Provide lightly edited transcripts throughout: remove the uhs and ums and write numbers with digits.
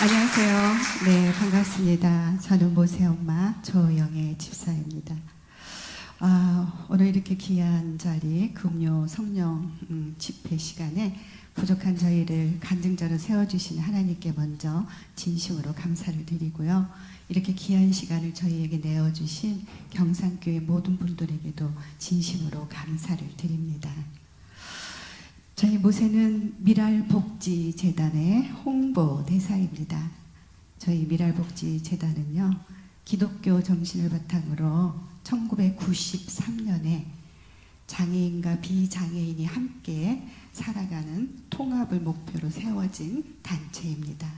안녕하세요. 네, 반갑습니다. 저는 모세엄마 조영애 집사입니다. 오늘 이렇게 귀한 자리 금요 성령 집회 시간에 부족한 저희를 간증자로 세워주신 하나님께 먼저 진심으로 감사를 드리고요. 이렇게 귀한 시간을 저희에게 내어주신 경산교회 모든 분들에게도 진심으로 감사를 드립니다. 저희 모세는 미랄복지재단의 홍보대사입니다. 저희 미랄복지재단은요, 기독교 정신을 바탕으로 1993년에 장애인과 비장애인이 함께 살아가는 통합을 목표로 세워진 단체입니다.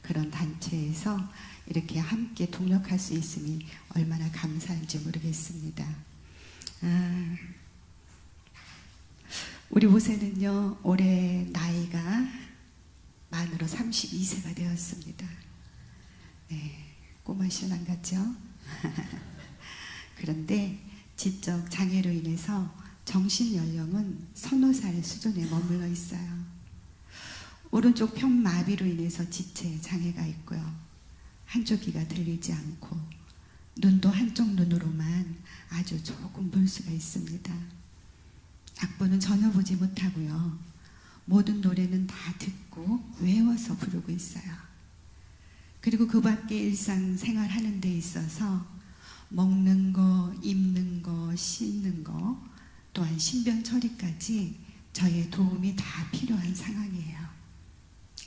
그런 단체에서 이렇게 함께 동력할 수 있음이 얼마나 감사한지 모르겠습니다. 우리 모세는요, 올해 나이가 만으로 32세가 되었습니다. 네, 꼬마 신랑 같죠? 그런데 지적 장애로 인해서 정신 연령은 서너 살 수준에 머물러 있어요. 오른쪽 편마비로 인해서 지체 장애가 있고요. 한쪽 귀가 들리지 않고 눈도 한쪽 눈으로만 아주 조금 볼 수가 있습니다. 악보는 전혀 보지 못하고요. 모든 노래는 다 듣고 외워서 부르고 있어요. 그리고 그 밖에 일상생활 하는 데 있어서 먹는 거, 입는 거, 씻는 거, 또한 신변 처리까지 저의 도움이 다 필요한 상황이에요.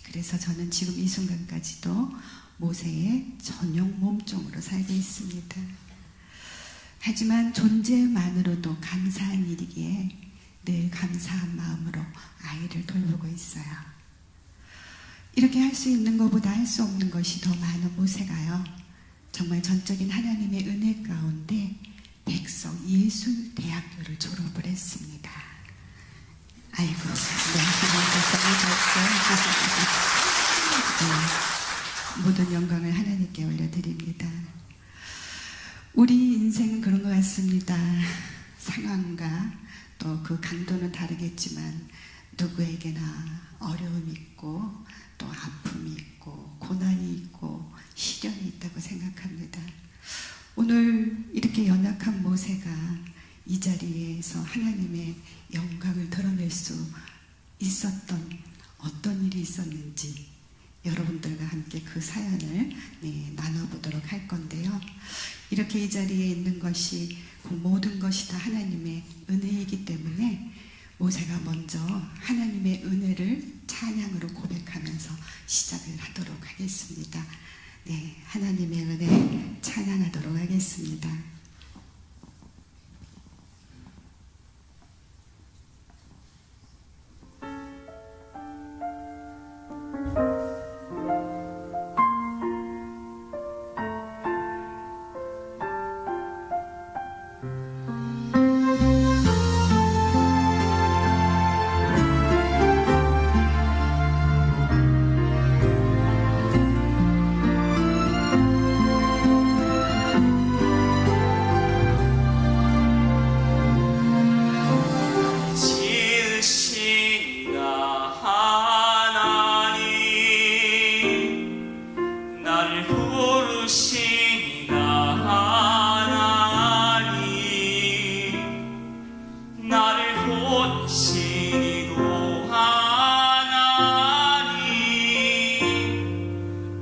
그래서 저는 지금 이 순간까지도 모세의 전용 몸종으로 살고 있습니다. 하지만 존재만으로도 감사한 일이기에 늘 감사한 마음으로 아이를 돌보고 있어요. 이렇게 할 수 있는 것보다 할 수 없는 것이 더 많은 모세가요, 정말 전적인 하나님의 은혜 가운데 백석 예술대학교를 졸업을 했습니다. 아이고, 네, 네, 모든 영광을 하나님께 올려드립니다. 우리 인생은 그런 것 같습니다. 상황과 또 그 강도는 다르겠지만 누구에게나 어려움이 있고 또 아픔이 있고 고난이 있고 시련이 있다고 생각합니다. 오늘 이렇게 연약한 모세가 이 자리에서 하나님의 영광을 드러낼 수 있었던 어떤 일이 있었는지 여러분들과 함께 그 사연을 나눠보도록 할 건데요. 이렇게 이 자리에 있는 것이 그 모든 것이 다 하나님의 은혜이기 때문에 모세가 먼저 하나님의 은혜를 찬양으로 고백하면서 시작을 하도록 하겠습니다. 네, 하나님의 은혜 찬양하도록 하겠습니다.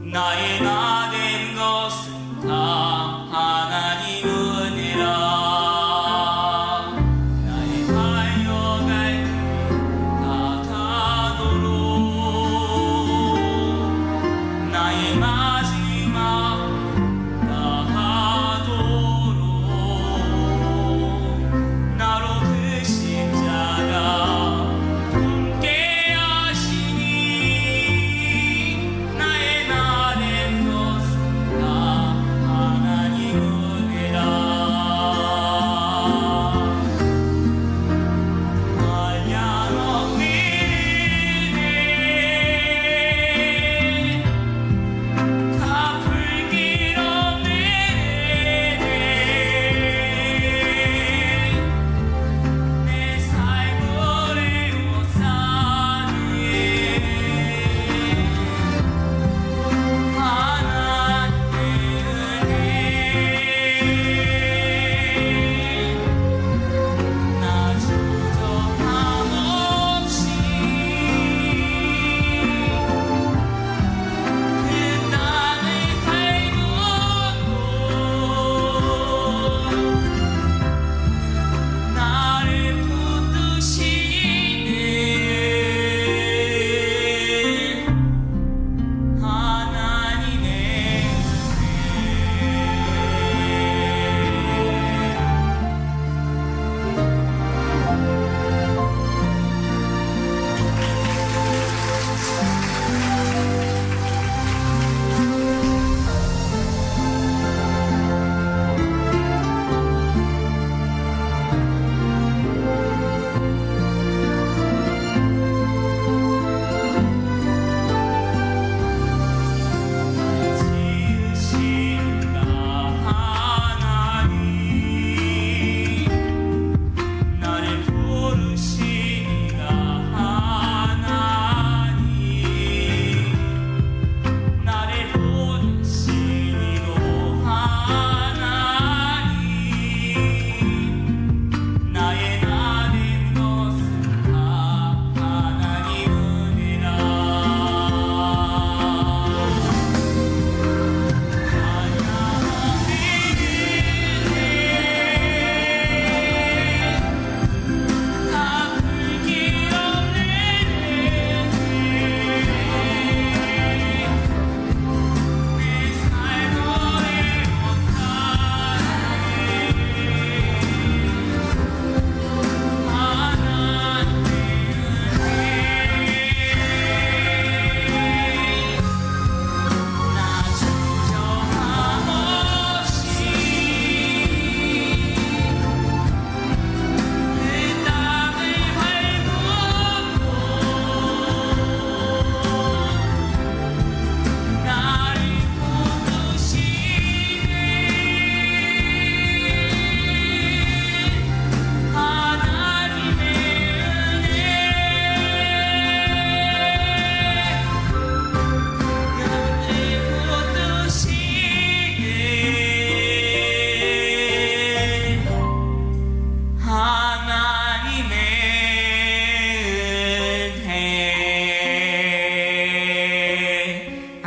나의 나를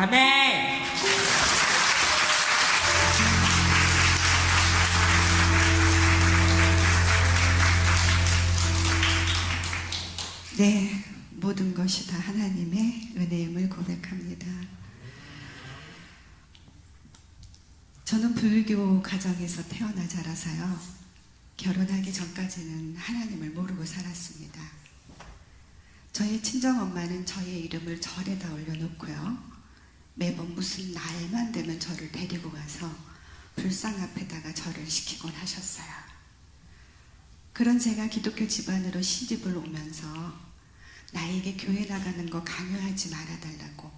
아멘. 네, 모든 것이 다 하나님의 은혜임을 고백합니다. 저는 불교 가정에서 태어나 자라서요, 결혼하기 전까지는 하나님을 모르고 살았습니다. 저희 친정엄마는 저의 이름을 절에다 올려놓고요, 매번 무슨 날만 되면 저를 데리고 가서 불상 앞에다가 절을 시키곤 하셨어요. 그런 제가 기독교 집안으로 시집을 오면서 나에게 교회 나가는 거 강요하지 말아달라고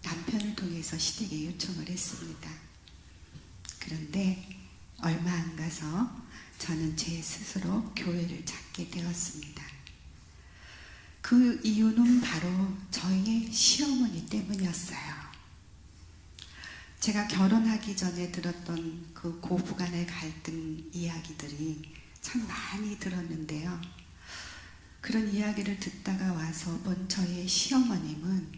남편을 통해서 시댁에 요청을 했습니다. 그런데 얼마 안 가서 저는 제 스스로 교회를 찾게 되었습니다. 그 이유는 바로 저희의 시어머니 때문이었어요. 제가 결혼하기 전에 들었던 그 고부간의 갈등 이야기들이 참 많이 들었는데요. 그런 이야기를 듣다가 와서 본 저의 시어머님은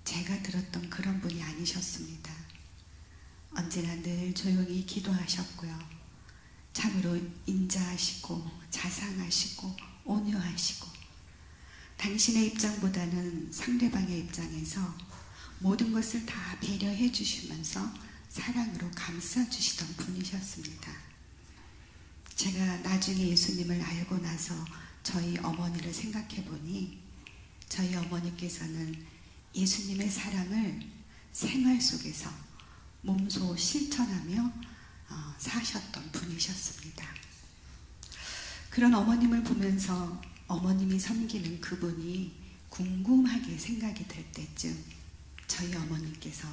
제가 들었던 그런 분이 아니셨습니다. 언제나 늘 조용히 기도하셨고요. 참으로 인자하시고 자상하시고 온유하시고, 당신의 입장보다는 상대방의 입장에서 모든 것을 다 배려해 주시면서 사랑으로 감싸주시던 분이셨습니다. 제가 나중에 예수님을 알고 나서 저희 어머니를 생각해 보니, 저희 어머니께서는 예수님의 사랑을 생활 속에서 몸소 실천하며 사셨던 분이셨습니다. 그런 어머님을 보면서 어머님이 섬기는 그분이 궁금하게 생각이 될 때쯤 저희 어머님께서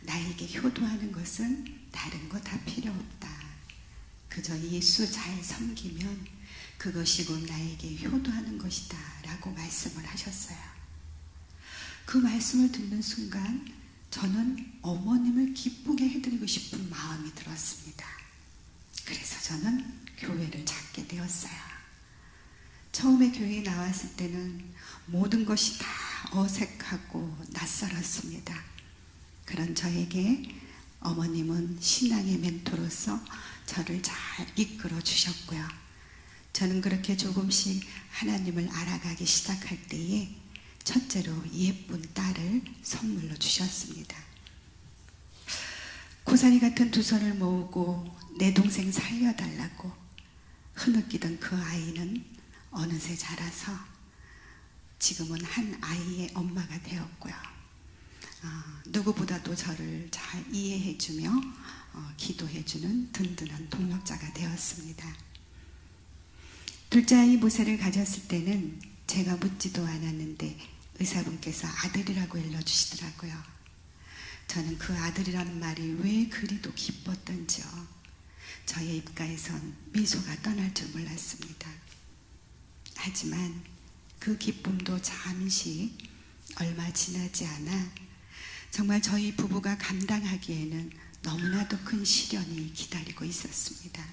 나에게 효도하는 것은 다른 거 다 필요 없다. 그저 예수 잘 섬기면 그것이 곧 나에게 효도하는 것이다 라고 말씀을 하셨어요. 그 말씀을 듣는 순간 저는 어머님을 기쁘게 해드리고 싶은 마음이 들었습니다. 그래서 저는 교회를 찾게 되었어요. 처음에 교회에 나왔을 때는 모든 것이 다 어색하고 낯설었습니다. 그런 저에게 어머님은 신앙의 멘토로서 저를 잘 이끌어 주셨고요. 저는 그렇게 조금씩 하나님을 알아가기 시작할 때에 첫째로 예쁜 딸을 선물로 주셨습니다. 고사리 같은 두 손을 모으고 내 동생 살려달라고 흐느끼던 그 아이는 어느새 자라서 지금은 한 아이의 엄마가 되었고요. 누구보다도 저를 잘 이해해주며 기도해주는 든든한 동력자가 되었습니다. 둘째 아이 모세를 가졌을 때는 제가 묻지도 않았는데 의사분께서 아들이라고 일러주시더라고요. 저는 그 아들이라는 말이 왜 그리도 기뻤던지요. 저의 입가에선 미소가 떠날 줄 몰랐습니다. 하지만 그 기쁨도 잠시 얼마 지나지 않아 정말 저희 부부가 감당하기에는 너무나도 큰 시련이 기다리고 있었습니다.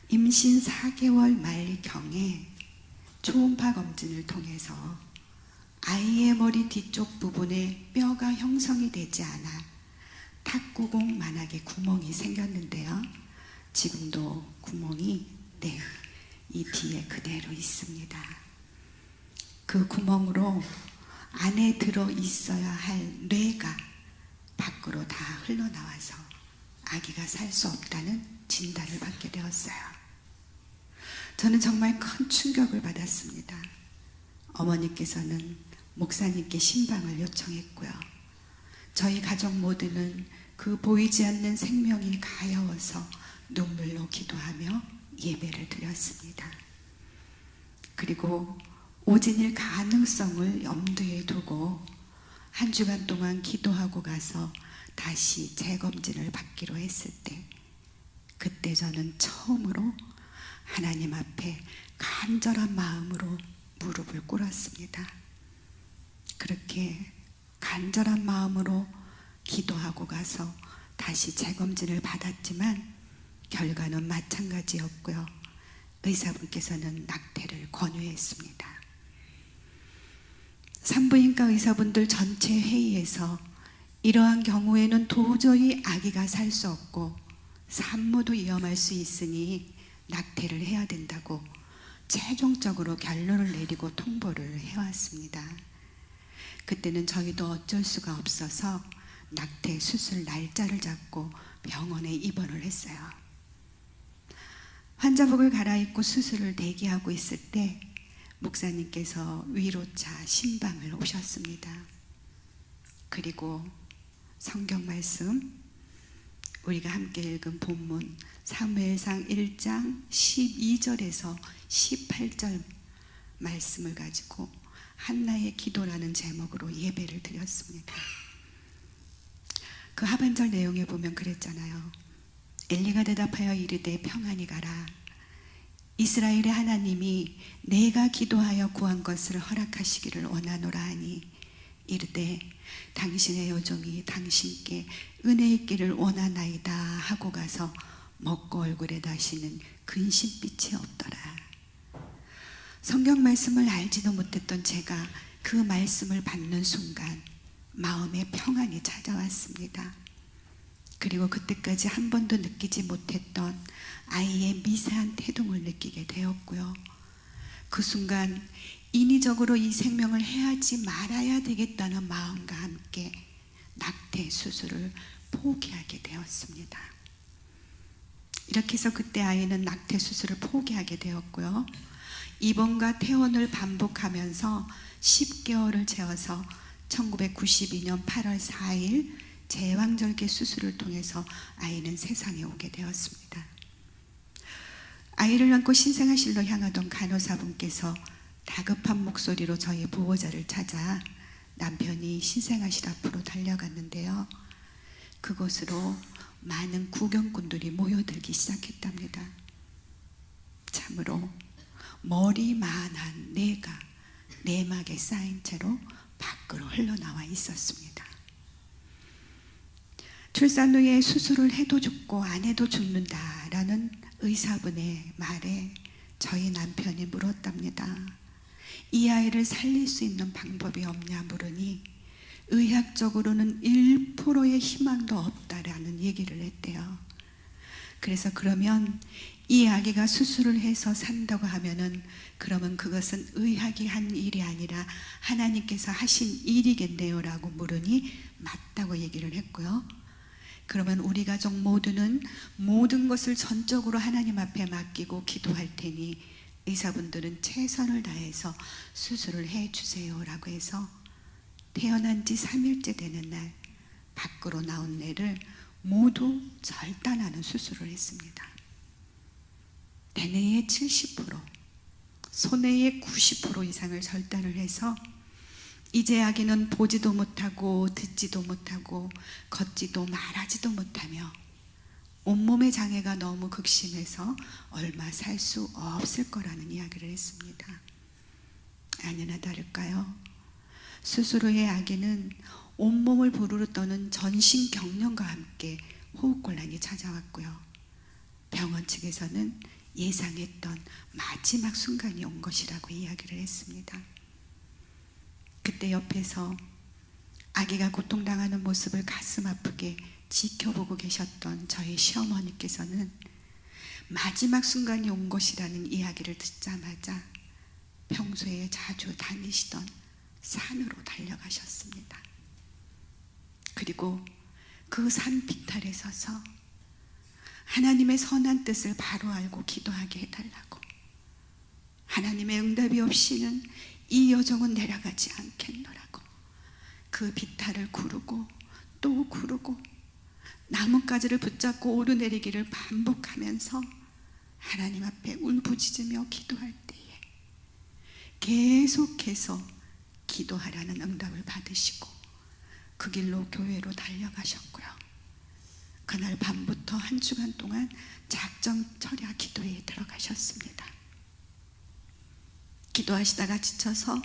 임신 4개월 말경에 초음파 검진을 통해서 아이의 머리 뒤쪽 부분에 뼈가 형성이 되지 않아 탁구공만하게 구멍이 생겼는데요. 지금도 구멍이 이 뒤에 그대로 있습니다. 그 구멍으로 안에 들어 있어야 할 뇌가 밖으로 다 흘러나와서 아기가 살 수 없다는 진단을 받게 되었어요. 저는 정말 큰 충격을 받았습니다. 어머니께서는 목사님께 신방을 요청했고요. 저희 가족 모두는 그 보이지 않는 생명이 가여워서 눈물로 기도하며 예배를 드렸습니다. 그리고 오진일 가능성을 염두에 두고 한 주간 동안 기도하고 가서 다시 재검진을 받기로 했을 때, 그때 저는 처음으로 하나님 앞에 간절한 마음으로 무릎을 꿇었습니다. 그렇게 간절한 마음으로 기도하고 가서 다시 재검진을 받았지만 결과는 마찬가지였고요. 의사분께서는 낙태를 권유했습니다. 산부인과 의사분들 전체 회의에서 이러한 경우에는 도저히 아기가 살 수 없고 산모도 위험할 수 있으니 낙태를 해야 된다고 최종적으로 결론을 내리고 통보를 해왔습니다. 그때는 저희도 어쩔 수가 없어서 낙태 수술 날짜를 잡고 병원에 입원을 했어요. 환자복을 갈아입고 수술을 대기하고 있을 때 목사님께서 위로차 신방을 오셨습니다. 그리고 성경 말씀, 우리가 함께 읽은 본문 사무엘상 1장 12절에서 18절 말씀을 가지고 한나의 기도라는 제목으로 예배를 드렸습니다. 그 하반절 내용에 보면 그랬잖아요. 엘리가 대답하여 이르되 평안히 가라. 이스라엘의 하나님이 내가 기도하여 구한 것을 허락하시기를 원하노라 하니 이르되 당신의 여종이 당신께 은혜 있기를 원하나이다 하고 가서 먹고 얼굴에 다시는 근심빛이 없더라. 성경 말씀을 알지도 못했던 제가 그 말씀을 받는 순간 마음에 평안이 찾아왔습니다. 그리고 그때까지 한 번도 느끼지 못했던 아이의 미세한 태동을 느끼게 되었고요. 그 순간 인위적으로 이 생명을 해야지 말아야 되겠다는 마음과 함께 낙태 수술을 포기하게 되었습니다. 이렇게 해서 그때 아이는 낙태 수술을 포기하게 되었고요. 입원과 퇴원을 반복하면서 10개월을 채워서 1992년 8월 4일 제왕절개 수술을 통해서 아이는 세상에 오게 되었습니다. 아이를 안고 신생아실로 향하던 간호사분께서 다급한 목소리로 저희 보호자를 찾아 남편이 신생아실 앞으로 달려갔는데요. 그곳으로 많은 구경꾼들이 모여들기 시작했답니다. 참으로 머리만한 뇌가 내막에 쌓인 채로 밖으로 흘러나와 있었습니다. 출산 후에 수술을 해도 죽고 안 해도 죽는다라는 의사분의 말에 저희 남편이 물었답니다. 이 아이를 살릴 수 있는 방법이 없냐 물으니 의학적으로는 1%의 희망도 없다라는 얘기를 했대요. 그래서 그러면 이 아기가 수술을 해서 산다고 하면은 그러면 그것은 의학이 한 일이 아니라 하나님께서 하신 일이겠네요 라고 물으니 맞다고 얘기를 했고요. 그러면 우리 가족 모두는 모든 것을 전적으로 하나님 앞에 맡기고 기도할 테니 의사분들은 최선을 다해서 수술을 해주세요 라고 해서 태어난 지 3일째 되는 날 밖으로 나온 뇌를 모두 절단하는 수술을 했습니다. 대뇌의 70%, 소뇌의 90% 이상을 절단을 해서 이제 아기는 보지도 못하고 듣지도 못하고 걷지도 말하지도 못하며 온몸의 장애가 너무 극심해서 얼마 살 수 없을 거라는 이야기를 했습니다. 아니나 다를까요? 수술 후에 아기는 온몸을 부르르 떠는 전신경련과 함께 호흡곤란이 찾아왔고요. 병원 측에서는 예상했던 마지막 순간이 온 것이라고 이야기를 했습니다. 그때 옆에서 아기가 고통당하는 모습을 가슴 아프게 지켜보고 계셨던 저희 시어머니께서는 마지막 순간이 온 것이라는 이야기를 듣자마자 평소에 자주 다니시던 산으로 달려가셨습니다. 그리고 그 산 비탈에 서서 하나님의 선한 뜻을 바로 알고 기도하게 해달라고, 하나님의 응답이 없이는 이 여종은 내려가지 않겠노라고 그 비탈을 구르고 또 구르고 나뭇가지를 붙잡고 오르내리기를 반복하면서 하나님 앞에 울부짖으며 기도할 때에 계속해서 기도하라는 응답을 받으시고 그 길로 교회로 달려가셨고요. 그날 밤부터 한 주간 동안 작정 철야 기도에 들어가셨습니다. 기도하시다가 지쳐서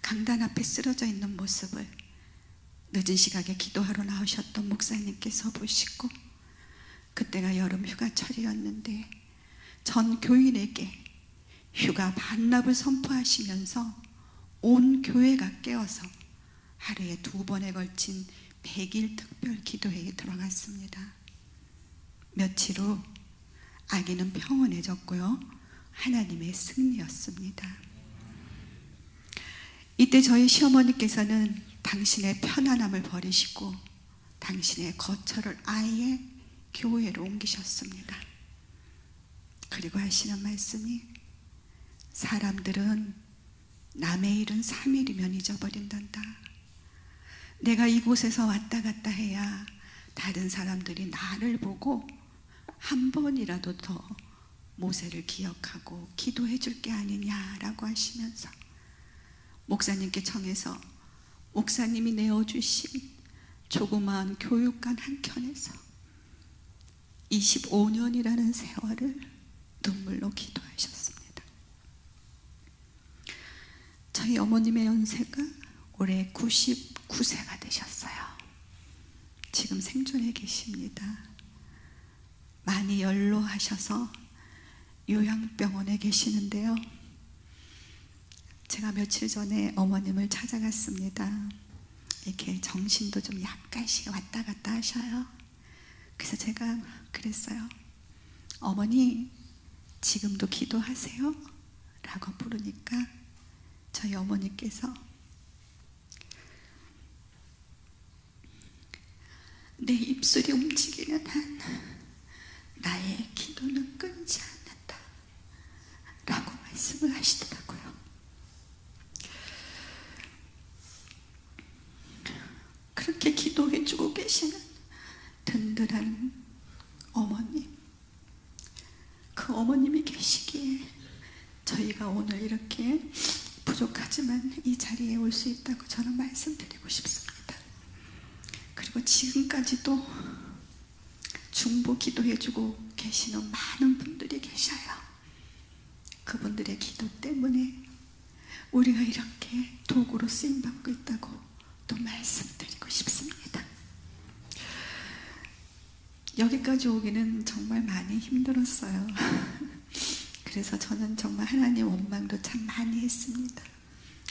강단 앞에 쓰러져 있는 모습을 늦은 시각에 기도하러 나오셨던 목사님께서 보시고, 그때가 여름 휴가철이었는데 전 교인에게 휴가 반납을 선포하시면서 온 교회가 깨어서 하루에 2번에 걸친 100일 특별 기도회에 들어갔습니다. 며칠 후 아기는 평온해졌고요. 하나님의 승리였습니다. 이때 저희 시어머니께서는 당신의 편안함을 버리시고 당신의 거처를 아예 교회로 옮기셨습니다. 그리고 하시는 말씀이 사람들은 남의 일은 3일이면 잊어버린단다. 내가 이곳에서 왔다 갔다 해야 다른 사람들이 나를 보고 한 번이라도 더 모세를 기억하고 기도해 줄 게 아니냐라고 하시면서 목사님께 청해서 목사님이 내어주신 조그마한 교육관 한켠에서 25년이라는 세월을 눈물로 기도하셨습니다. 저희 어머님의 연세가 올해 99세가 되셨어요. 지금 생존해 계십니다. 많이 연로하셔서 요양병원에 계시는데요. 제가 며칠 전에 어머님을 찾아갔습니다. 이렇게 정신도 좀 약간씩 왔다 갔다 하셔요. 그래서 제가 그랬어요. 어머니, 지금도 기도하세요? 라고 부르니까 저희 어머니께서 내 입술이 움직이는 한 나의 기도는 끊지 않는다 라고 말씀을 하시더라고요. 그렇게 기도해주고 계시는 든든한 어머님, 그 어머님이 계시기에 저희가 오늘 이렇게 부족하지만 이 자리에 올 수 있다고 저는 말씀드리고 싶습니다. 그리고 지금까지도 중보 기도해주고 계시는 많은 분들이 계셔요. 그분들의 기도 때문에 우리가 이렇게 도구로 쓰임받고 있다고 또 말씀드리고 싶습니다. 여기까지 오기는 정말 많이 힘들었어요. 그래서 저는 정말 하나님 원망도 참 많이 했습니다.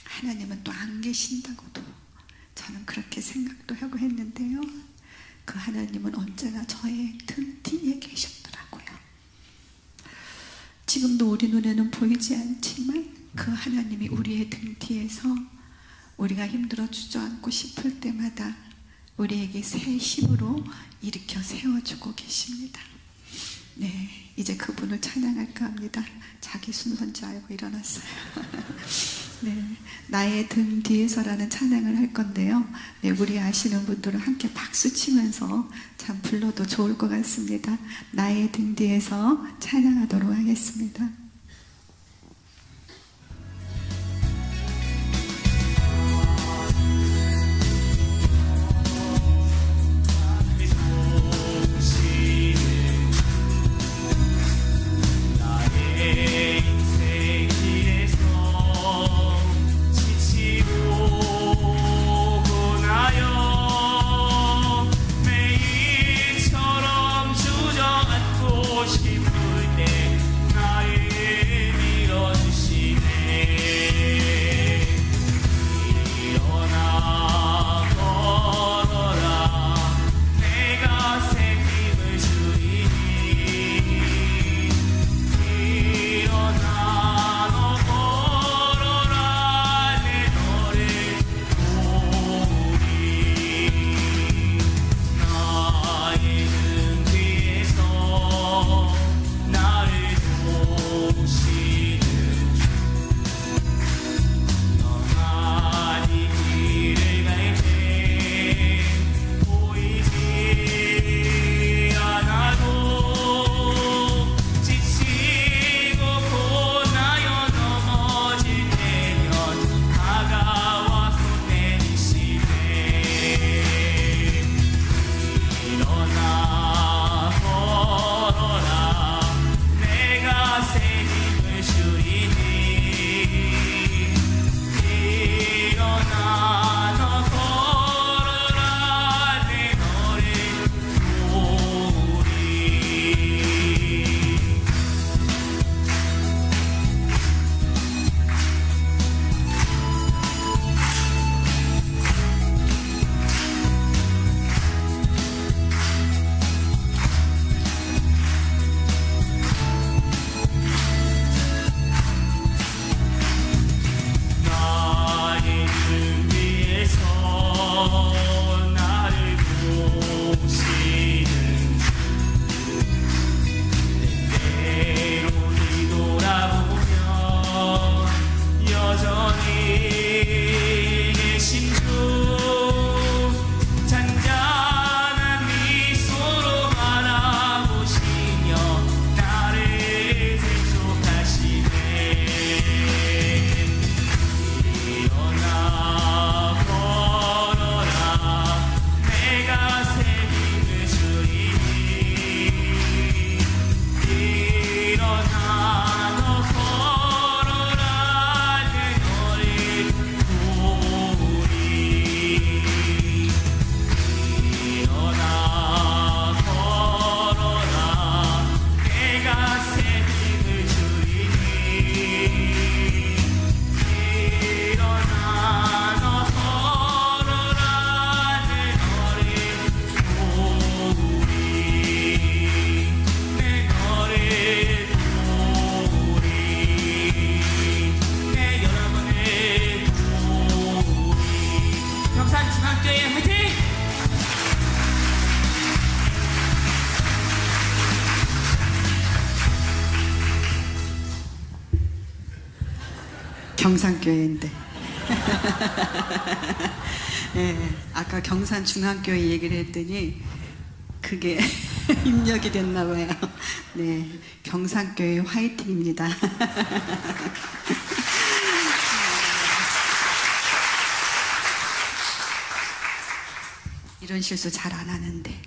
하나님은 또 안 계신다고도 저는 그렇게 생각도 하고 했는데요. 그 하나님은 언제나 저의 등 뒤에 계셨더라고요. 지금도 우리 눈에는 보이지 않지만 그 하나님이 우리의 등 뒤에서 우리가 힘들어 주저앉고 싶을 때마다 우리에게 새 힘으로 일으켜 세워주고 계십니다. 네, 이제 그분을 찬양할까 합니다. 자기 순서인 줄 알고 일어났어요. 네, 나의 등 뒤에서라는 찬양을 할 건데요. 네, 우리 아시는 분들은 함께 박수 치면서 참 불러도 좋을 것 같습니다. 나의 등 뒤에서 찬양하도록 하겠습니다. 싶을 때 나의 경산교회인데. 네, 아까 경산중앙교회 얘기를 했더니 그게 입력이 됐나 봐요. 네, 경산교회 화이팅입니다. 이런 실수 잘 안 하는데.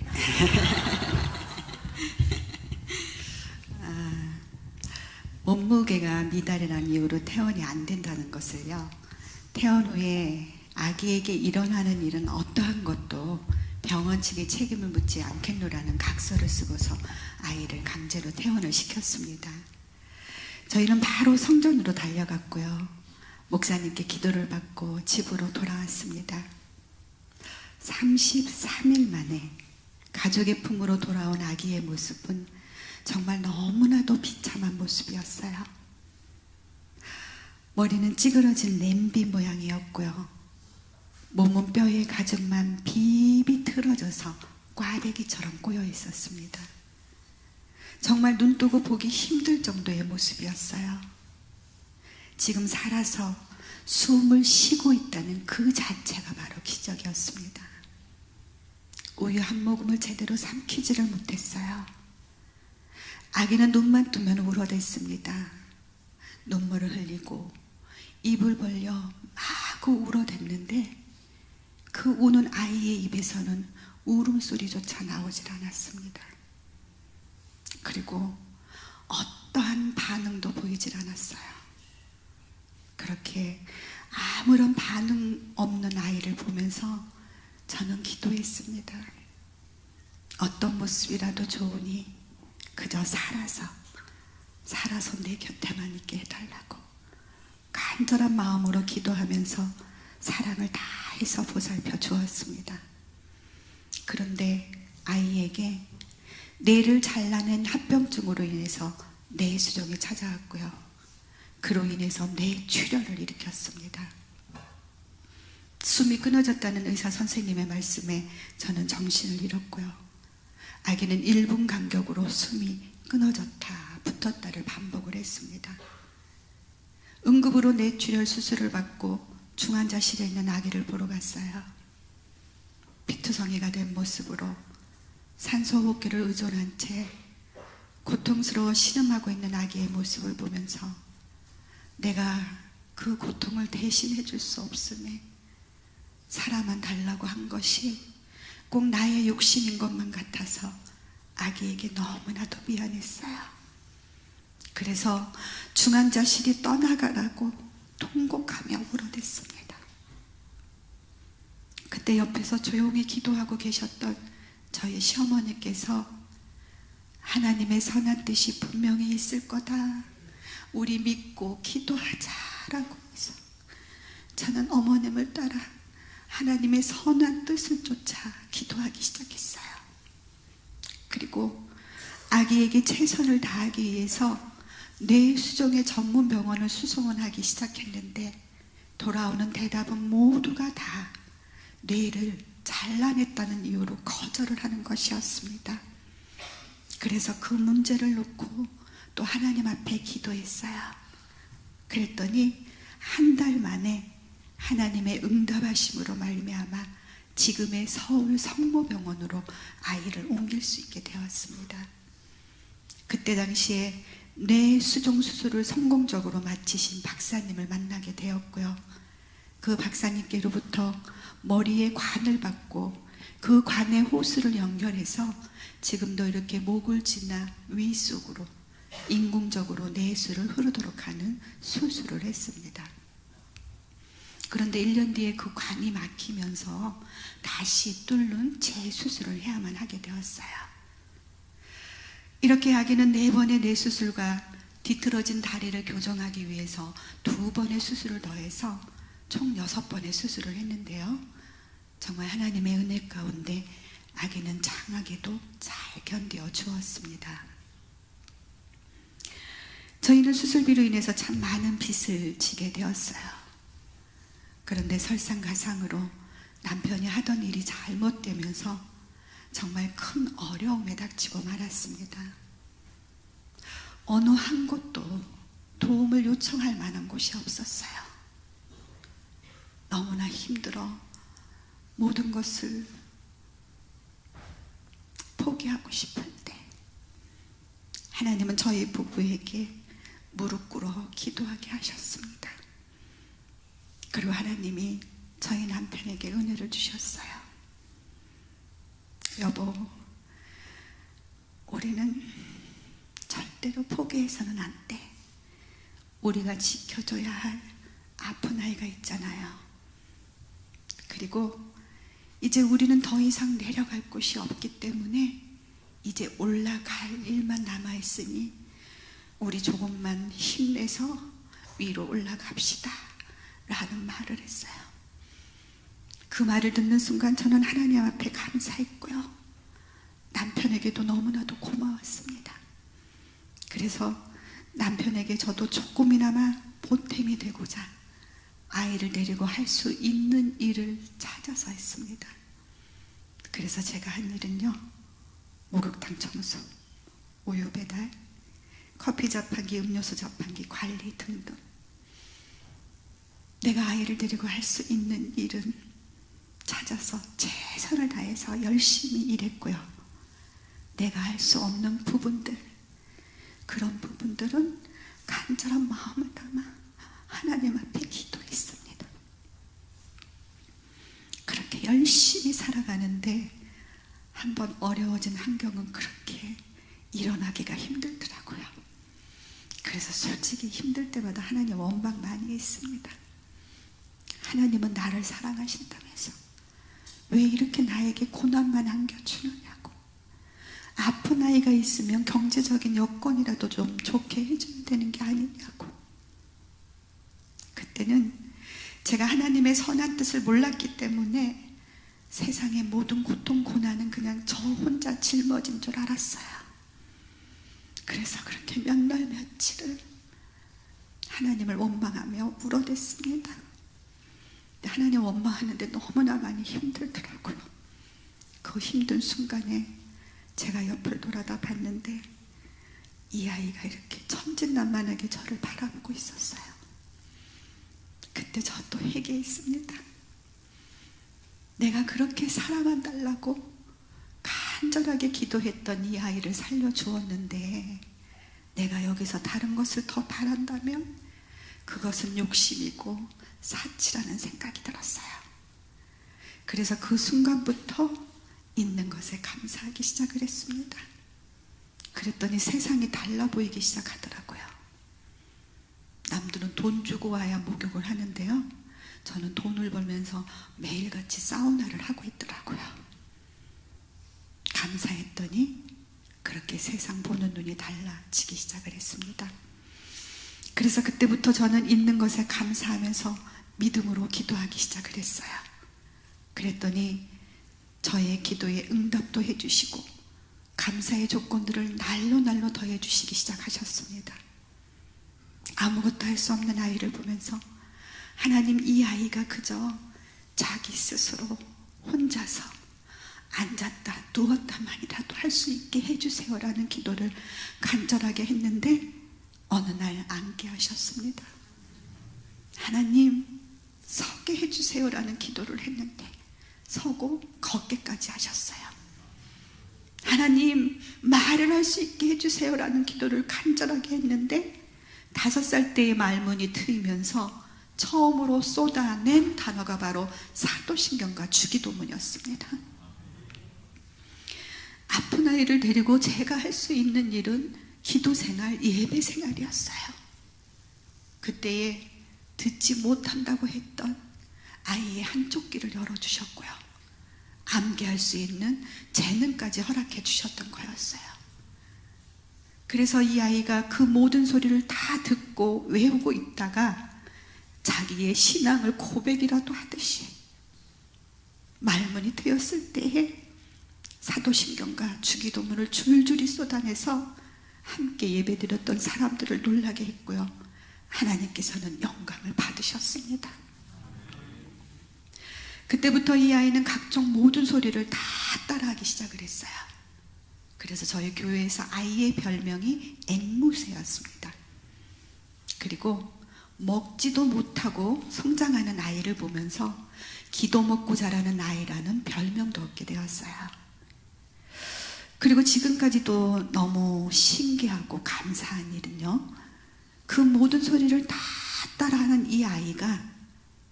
몸무게가 미달이라는 이유로 퇴원이 안 된다는 것을요, 퇴원 후에 아기에게 일어나는 일은 어떠한 것도 병원 측에 책임을 묻지 않겠노라는 각서를 쓰고서 아이를 강제로 퇴원을 시켰습니다. 저희는 바로 성전으로 달려갔고요, 목사님께 기도를 받고 집으로 돌아왔습니다. 33일 만에 가족의 품으로 돌아온 아기의 모습은 정말 너무나도 비참한 모습이었어요. 머리는 찌그러진 냄비 모양이었고요, 몸은 뼈의 가죽만 비비 틀어져서 꽈배기처럼 꼬여 있었습니다. 정말 눈 뜨고 보기 힘들 정도의 모습이었어요. 지금 살아서 숨을 쉬고 있다는 그 자체가 바로 기적이었습니다. 우유 한 모금을 제대로 삼키지를 못했어요. 아기는 눈만 뜨면 울어댔습니다. 눈물을 흘리고 입을 벌려 마구 울어댔는데 그 우는 아이의 입에서는 울음소리조차 나오질 않았습니다. 그리고 어떠한 반응도 보이질 않았어요. 그렇게 아무런 반응 없는 아이를 보면서 저는 기도했습니다. 어떤 모습이라도 좋으니 그저 살아서 내 곁에만 있게 해달라고 간절한 마음으로 기도하면서 사랑을 다해서 보살펴 주었습니다. 그런데 아이에게 뇌를 잘라낸 합병증으로 인해서 뇌수종이 찾아왔고요, 그로 인해서 뇌출혈을 일으켰습니다. 숨이 끊어졌다는 의사 선생님의 말씀에 저는 정신을 잃었고요, 아기는 1분 간격으로 숨이 끊어졌다 붙었다를 반복을 했습니다. 응급으로 뇌출혈 수술을 받고 중환자실에 있는 아기를 보러 갔어요. 피투성이가 된 모습으로 산소호흡기를 의존한 채 고통스러워 신음하고 있는 아기의 모습을 보면서 내가 그 고통을 대신해 줄 수 없음에 살아만 달라고 한 것이 꼭 나의 욕심인 것만 같아서 아기에게 너무나도 미안했어요. 그래서 중환자실이 떠나가라고 통곡하며 울어댔습니다. 그때 옆에서 조용히 기도하고 계셨던 저희 시어머니께서 하나님의 선한 뜻이 분명히 있을 거다, 우리 믿고 기도하자라고 해서 저는 어머님을 따라 하나님의 선한 뜻을 쫓아 기도하기 시작했어요. 그리고 아기에게 최선을 다하기 위해서 뇌수종의 전문 병원을 수소문하기 시작했는데 돌아오는 대답은 모두가 다 뇌를 잘라냈다는 이유로 거절을 하는 것이었습니다. 그래서 그 문제를 놓고 또 하나님 앞에 기도했어요. 그랬더니 한 달 만에 하나님의 응답하심으로 말미암아 지금의 서울 성모병원으로 아이를 옮길 수 있게 되었습니다. 그때 당시에 뇌수종 수술을 성공적으로 마치신 박사님을 만나게 되었고요, 그 박사님께로부터 머리에 관을 받고 그 관에 호스를 연결해서 지금도 이렇게 목을 지나 위 속으로 인공적으로 뇌수를 흐르도록 하는 수술을 했습니다. 그런데 1년 뒤에 그 관이 막히면서 다시 뚫는 재수술을 해야만 하게 되었어요. 이렇게 아기는 4번의 뇌수술과 뒤틀어진 다리를 교정하기 위해서 2번의 수술을 더해서 총 6번의 수술을 했는데요, 정말 하나님의 은혜 가운데 아기는 장하게도 잘 견뎌 주었습니다. 저희는 수술비로 인해서 참 많은 빚을 지게 되었어요. 그런데 설상가상으로 남편이 하던 일이 잘못되면서 정말 큰 어려움에 닥치고 말았습니다. 어느 한 곳도 도움을 요청할 만한 곳이 없었어요. 너무나 힘들어 모든 것을 포기하고 싶을 때 하나님은 저희 부부에게 무릎 꿇어 기도하게 하셨습니다. 그리고 하나님이 저희 남편에게 은혜를 주셨어요. 여보, 우리는 절대로 포기해서는 안 돼. 우리가 지켜줘야 할 아픈 아이가 있잖아요. 그리고 이제 우리는 더 이상 내려갈 곳이 없기 때문에 이제 올라갈 일만 남아있으니 우리 조금만 힘내서 위로 올라갑시다 라는 말을 했어요. 그 말을 듣는 순간 저는 하나님 앞에 감사했고요, 남편에게도 너무나도 고마웠습니다. 그래서 남편에게 저도 조금이나마 보탬이 되고자 아이를 데리고 할 수 있는 일을 찾아서 했습니다. 그래서 제가 한 일은요, 목욕탕 청소, 우유 배달, 커피 자판기, 음료수 자판기 관리 등등. 내가 아이를 데리고 할 수 있는 일은 찾아서 최선을 다해서 열심히 일했고요. 내가 할 수 없는 부분들, 그런 부분들은 간절한 마음을 담아 하나님 앞에 기도했습니다. 그렇게 열심히 살아가는데 한번 어려워진 환경은 그렇게 일어나기가 힘들더라고요. 그래서 솔직히 힘들 때마다 하나님 원망 많이 했습니다. 하나님은 나를 사랑하신다면서 왜 이렇게 나에게 고난만 안겨주느냐고. 아픈 아이가 있으면 경제적인 여건이라도 좀 좋게 해줘야 되는 게 아니냐고. 그때는 제가 하나님의 선한 뜻을 몰랐기 때문에 세상의 모든 고통, 고난은 그냥 저 혼자 짊어진 줄 알았어요. 그래서 그렇게 몇 날 며칠을 하나님을 원망하며 울어댔습니다. 하나님 원망하는데 너무나 많이 힘들더라고요. 그 힘든 순간에 제가 옆을 돌아다 봤는데 이 아이가 이렇게 천진난만하게 저를 바라보고 있었어요. 그때 저 또 회개했습니다. 내가 그렇게 사랑만 달라고 간절하게 기도했던 이 아이를 살려주었는데 내가 여기서 다른 것을 더 바란다면 그것은 욕심이고 사치라는 생각이 들었어요. 그래서 그 순간부터 있는 것에 감사하기 시작을 했습니다. 그랬더니 세상이 달라 보이기 시작하더라고요. 남들은 돈 주고 와야 목욕을 하는데요, 저는 돈을 벌면서 매일같이 사우나를 하고 있더라고요. 감사했더니 그렇게 세상 보는 눈이 달라지기 시작을 했습니다. 그래서 그때부터 저는 있는 것에 감사하면서 믿음으로 기도하기 시작을 했어요. 그랬더니 저의 기도에 응답도 해주시고 감사의 조건들을 날로 더해 주시기 시작하셨습니다. 아무것도 할 수 없는 아이를 보면서 하나님, 이 아이가 그저 자기 스스로 혼자서 앉았다 누웠다만이라도 할 수 있게 해주세요라는 기도를 간절하게 했는데 어느 날 앉게 하셨습니다. 하나님, 서게 해주세요라는 기도를 했는데 서고 걷게까지 하셨어요. 하나님, 말을 할 수 있게 해주세요라는 기도를 간절하게 했는데 5살 때의 말문이 트이면서 처음으로 쏟아낸 단어가 바로 사도신경과 주기도문이었습니다. 아픈 아이를 데리고 제가 할 수 있는 일은 기도생활, 예배생활이었어요. 그때에 듣지 못한다고 했던 아이의 한쪽 귀를 열어주셨고요, 암기할 수 있는 재능까지 허락해 주셨던 거였어요. 그래서 이 아이가 그 모든 소리를 다 듣고 외우고 있다가 자기의 신앙을 고백이라도 하듯이 말문이 트였을 때에 사도신경과 주기도문을 줄줄이 쏟아내서 함께 예배드렸던 사람들을 놀라게 했고요, 하나님께서는 영광을 받으셨습니다. 그때부터 이 아이는 각종 모든 소리를 다 따라하기 시작을 했어요. 그래서 저희 교회에서 아이의 별명이 앵무새였습니다. 그리고 먹지도 못하고 성장하는 아이를 보면서 기도 먹고 자라는 아이라는 별명도 얻게 되었어요. 그리고 지금까지도 너무 신기하고 감사한 일은요, 그 모든 소리를 다 따라하는 이 아이가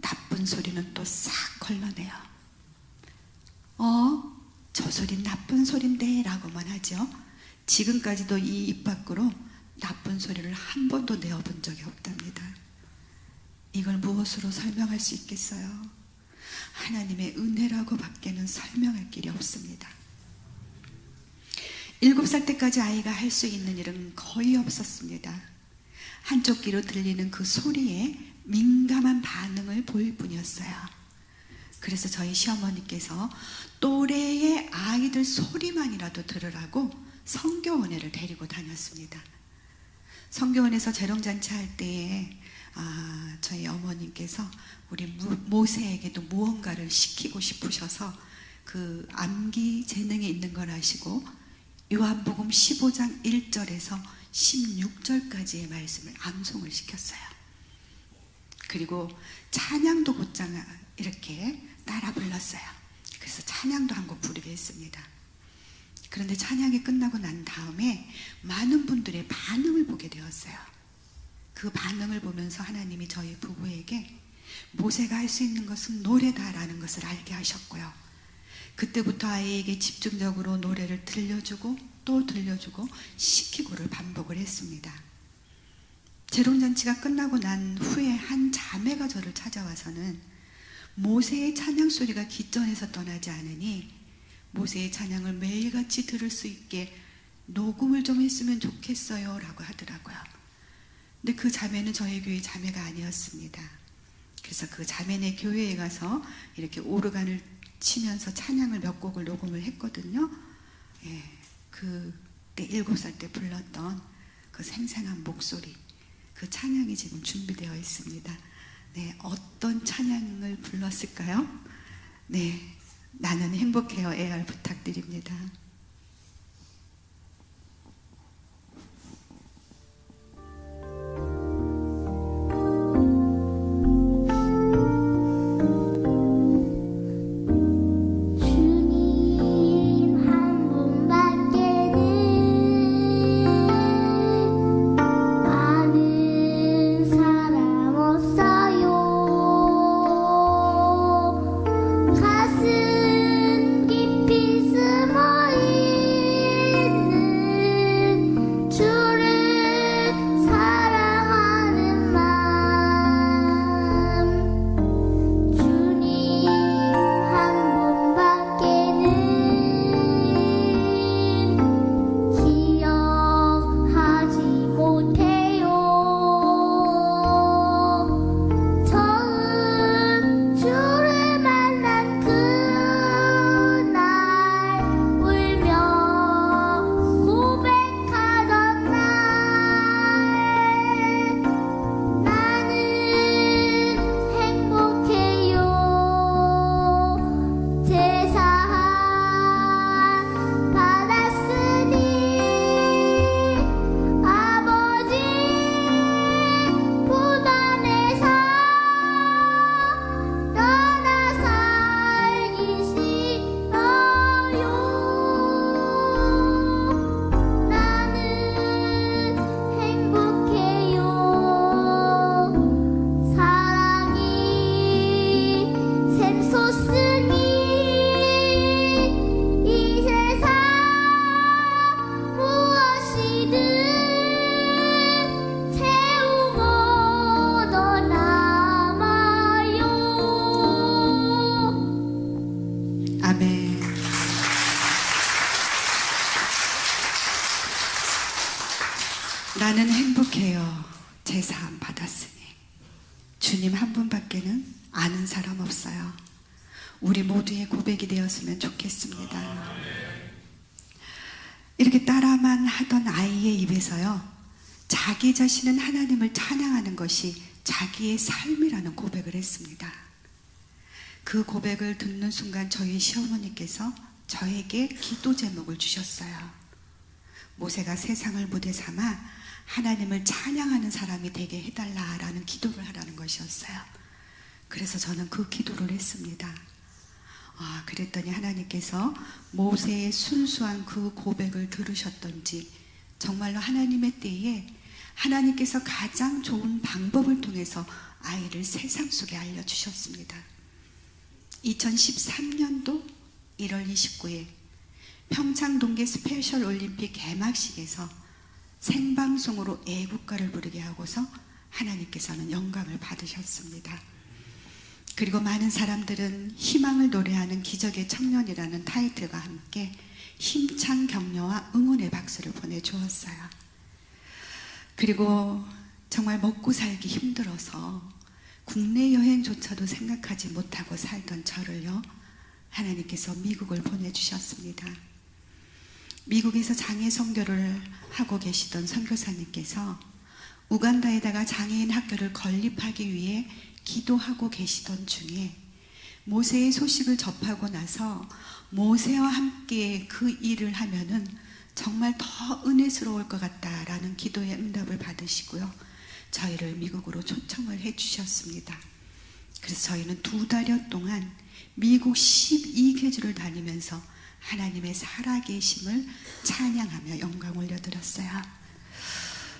나쁜 소리는 또 싹 걸러내요. 저 소린 나쁜 소린데 라고만 하죠. 지금까지도 이 입 밖으로 나쁜 소리를 한 번도 내어본 적이 없답니다. 이걸 무엇으로 설명할 수 있겠어요? 하나님의 은혜라고 밖에는 설명할 길이 없습니다. 7살 때까지 아이가 할 수 있는 일은 거의 없었습니다. 한쪽 귀로 들리는 그 소리에 민감한 반응을 보일 뿐이었어요. 그래서 저희 시어머니께서 또래의 아이들 소리만이라도 들으라고 성교원회를 데리고 다녔습니다. 성교원에서 재롱잔치 할 때에 저희 어머님께서 우리 모세에게도 무언가를 시키고 싶으셔서 그 암기 재능이 있는 걸 아시고 요한복음 15장 1절에서 16절까지의 말씀을 암송을 시켰어요. 그리고 찬양도 곧장 이렇게 따라 불렀어요. 그래서 찬양도 한 곡 부르게 했습니다. 그런데 찬양이 끝나고 난 다음에 많은 분들의 반응을 보게 되었어요. 그 반응을 보면서 하나님이 저희 부부에게 모세가 할 수 있는 것은 노래다라는 것을 알게 하셨고요. 그때부터 아이에게 집중적으로 노래를 들려주고 또 들려주고 시키고를 반복을 했습니다. 재롱잔치가 끝나고 난 후에 한 자매가 저를 찾아와서는 모세의 찬양 소리가 귓전에서 떠나지 않으니 모세의 찬양을 매일같이 들을 수 있게 녹음을 좀 했으면 좋겠어요 라고 하더라고요. 근데 그 자매는 저희 교회 자매가 아니었습니다. 그래서 그 자매네 교회에 가서 이렇게 오르간을 치면서 찬양을 몇 곡을 녹음을 했거든요. 그때 7살 때 불렀던 그 생생한 목소리, 그 찬양이 지금 준비되어 있습니다. 네, 어떤 찬양을 불렀을까요? 네, 나는 행복해요. AR 부탁드립니다. 나는 행복해요. 제사함 받았으니. 주님 한 분밖에는 아는 사람 없어요. 우리 모두의 고백이 되었으면 좋겠습니다. 이렇게 따라만 하던 아이의 입에서요, 자기 자신은 하나님을 찬양하는 것이 자기의 삶이라는 고백을 했습니다. 그 고백을 듣는 순간 저희 시어머니께서 저에게 기도 제목을 주셨어요. 모세가 세상을 무대 삼아 하나님을 찬양하는 사람이 되게 해달라라는 기도를 하라는 것이었어요. 그래서 저는 그 기도를 했습니다. 그랬더니 하나님께서 모세의 순수한 그 고백을 들으셨던지 정말로 하나님의 때에 하나님께서 가장 좋은 방법을 통해서 아이를 세상 속에 알려주셨습니다. 2013년도 1월 29일 평창 동계 스페셜 올림픽 개막식에서 생방송으로 애국가를 부르게 하고서 하나님께서는 영광을 받으셨습니다. 그리고 많은 사람들은 희망을 노래하는 기적의 청년이라는 타이틀과 함께 힘찬 격려와 응원의 박수를 보내주었어요. 그리고 정말 먹고 살기 힘들어서 국내 여행조차도 생각하지 못하고 살던 저를요, 하나님께서 미국을 보내주셨습니다. 미국에서 장애 선교를 하고 계시던 선교사님께서 우간다에다가 장애인 학교를 건립하기 위해 기도하고 계시던 중에 모세의 소식을 접하고 나서 모세와 함께 그 일을 하면은 정말 더 은혜스러울 것 같다라는 기도의 응답을 받으시고요, 저희를 미국으로 초청을 해 주셨습니다. 그래서 저희는 2달여 동안 미국 12개주를 다니면서 하나님의 살아계심을 찬양하며 영광 올려드렸어요.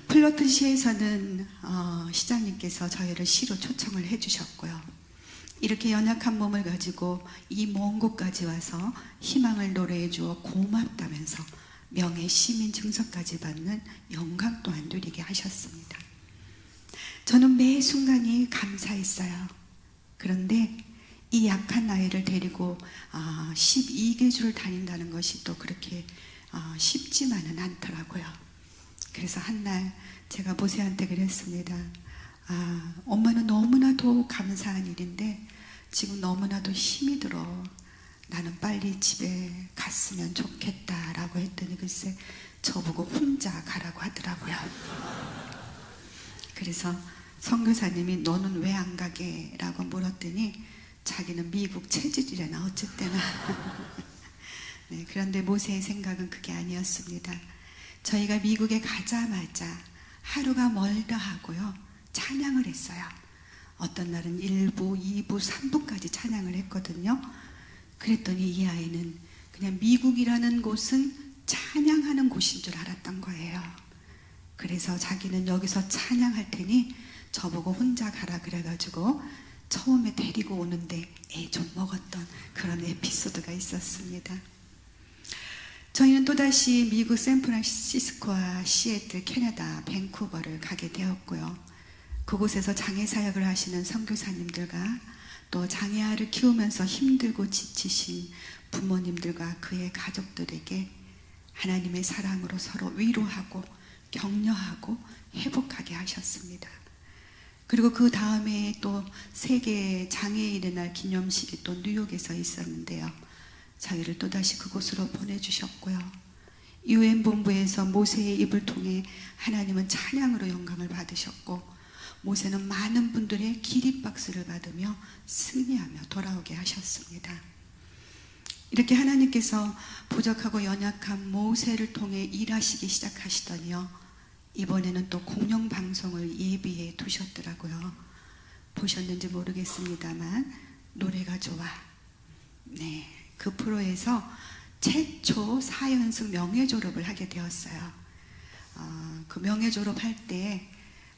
플러튼시에서는 시장님께서 저희를 시로 초청을 해주셨고요. 이렇게 연약한 몸을 가지고 이 먼 곳까지 와서 희망을 노래해 주어 고맙다면서 명예 시민 증서까지 받는 영광 또한 누리게 하셨습니다. 저는 매 순간이 감사했어요. 그런데 이 약한 아이를 데리고 12개주를 다닌다는 것이 또 그렇게 쉽지만은 않더라고요. 그래서 한날 제가 모세한테 그랬습니다. 엄마는 너무나도 감사한 일인데 지금 너무나도 힘이 들어. 나는 빨리 집에 갔으면 좋겠다라고 했더니 글쎄 저보고 혼자 가라고 하더라고요. 그래서 선교사님이 너는 왜 안 가게? 라고 물었더니 자기는 미국 체질이래나 어쨌든 네, 그런데 모세의 생각은 그게 아니었습니다. 저희가 미국에 가자마자 하루가 멀다 하고요, 찬양을 했어요. 어떤 날은 1부, 2부, 3부까지 찬양을 했거든요. 그랬더니 이 아이는 그냥 미국이라는 곳은 찬양하는 곳인 줄 알았던 거예요. 그래서 자기는 여기서 찬양할 테니 저보고 혼자 가라 그래가지고 처음에 데리고 오는데 애 좀 먹었던 그런 에피소드가 있었습니다. 저희는 또다시 미국 샌프란시스코와 시애틀, 캐나다, 밴쿠버를 가게 되었고요. 그곳에서 장애 사역을 하시는 선교사님들과 또 장애아를 키우면서 힘들고 지치신 부모님들과 그의 가족들에게 하나님의 사랑으로 서로 위로하고 격려하고 회복하게 하셨습니다. 그리고 그 다음에 또 세계 장애인의 날 기념식이 또 뉴욕에서 있었는데요. 저희를 또다시 그곳으로 보내주셨고요. UN 본부에서 모세의 입을 통해 하나님은 찬양으로 영광을 받으셨고, 모세는 많은 분들의 기립박수를 받으며 승리하며 돌아오게 하셨습니다. 이렇게 하나님께서 부족하고 연약한 모세를 통해 일하시기 시작하시더니요, 이번에는 또 공영방송을 예비해 두셨더라고요. 보셨는지 모르겠습니다만 노래가 좋아, 네, 그 프로에서 최초 4연승 명예졸업을 하게 되었어요. 그 명예졸업할 때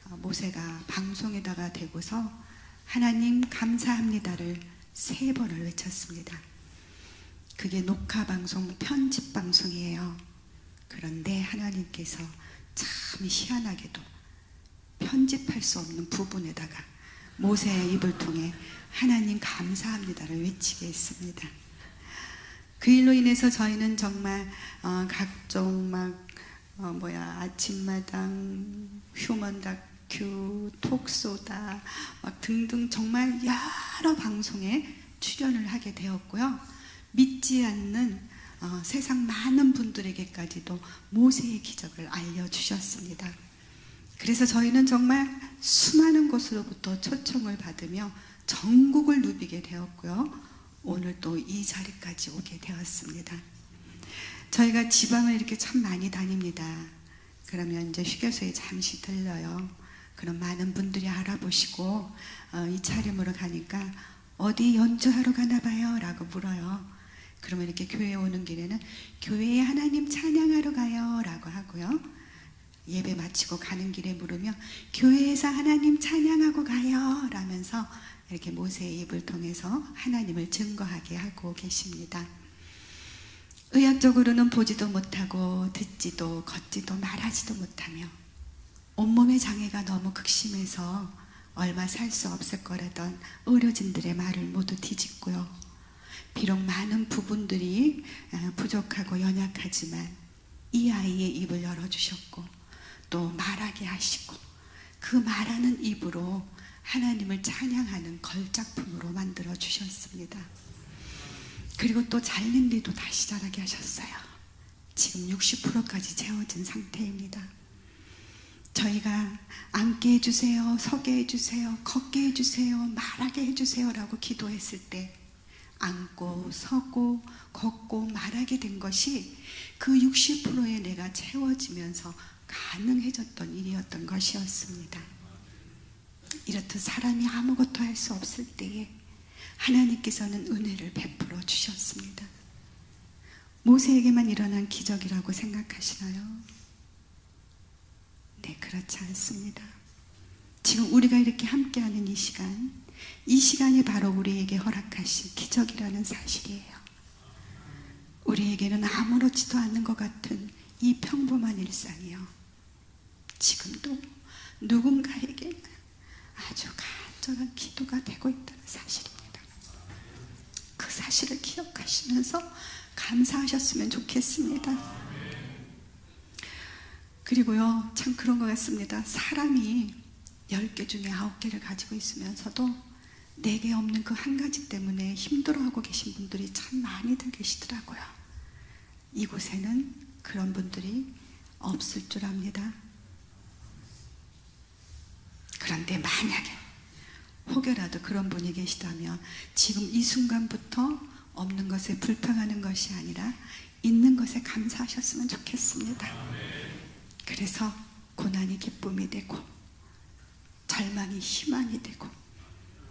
모세가 방송에다가 대고서 하나님 감사합니다를 3번을 외쳤습니다. 그게 녹화방송, 편집방송이에요. 그런데 하나님께서 참 희한하게도 편집할 수 없는 부분에다가 모세의 입을 통해 하나님 감사합니다를 외치게 했습니다. 그 일로 인해서 저희는 정말 각종 아침마당, 휴먼 다큐, 톡소다 등등 정말 여러 방송에 출연을 하게 되었고요. 믿지 않는 세상 많은 분들에게까지도 모세의 기적을 알려주셨습니다. 그래서 저희는 정말 수많은 곳으로부터 초청을 받으며 전국을 누비게 되었고요. 오늘 또 이 자리까지 오게 되었습니다. 저희가 지방을 이렇게 참 많이 다닙니다. 그러면 이제 휴게소에 잠시 들려요. 그럼 많은 분들이 알아보시고 이 차림으로 가니까 어디 연주하러 가나 봐요 라고 물어요. 그러면 이렇게 교회에 오는 길에는 교회에 하나님 찬양하러 가요 라고 하고요. 예배 마치고 가는 길에 물으면 교회에서 하나님 찬양하고 가요 라면서 이렇게 모세의 입을 통해서 하나님을 증거하게 하고 계십니다. 의학적으로는 보지도 못하고 듣지도 걷지도 말하지도 못하며 온몸의 장애가 너무 극심해서 얼마 살 수 없을 거라던 의료진들의 말을 모두 뒤집고요. 비록 많은 부분들이 부족하고 연약하지만 이 아이의 입을 열어주셨고 또 말하게 하시고 그 말하는 입으로 하나님을 찬양하는 걸작품으로 만들어 주셨습니다. 그리고 또 잘린 뒤도 다시 자라게 하셨어요. 지금 60%까지 채워진 상태입니다. 저희가 앉게 해주세요, 서게 해주세요, 걷게 해주세요, 말하게 해주세요 라고 기도했을 때 앉고 서고 걷고 말하게 된 것이 그 60%의 내가 채워지면서 가능해졌던 일이었던 것이었습니다. 이렇듯 사람이 아무것도 할 수 없을 때에 하나님께서는 은혜를 베풀어 주셨습니다. 모세에게만 일어난 기적이라고 생각하시나요? 네, 그렇지 않습니다. 지금 우리가 이렇게 함께하는 이 시간이 바로 우리에게 허락하신 기적이라는 사실이에요. 우리에게는 아무렇지도 않은 것 같은 이 평범한 일상이요, 지금도 누군가에게 아주 간절한 기도가 되고 있다는 사실입니다. 그 사실을 기억하시면서 감사하셨으면 좋겠습니다. 그리고요, 참 그런 것 같습니다. 사람이 10개 중에 9개를 가지고 있으면서도 4개 없는 그 한 가지 때문에 힘들어하고 계신 분들이 참 많이들 계시더라고요. 이곳에는 그런 분들이 없을 줄 압니다. 그런데 만약에 혹여라도 그런 분이 계시다면 지금 이 순간부터 없는 것에 불평하는 것이 아니라 있는 것에 감사하셨으면 좋겠습니다. 그래서 고난이 기쁨이 되고 절망이 희망이 되고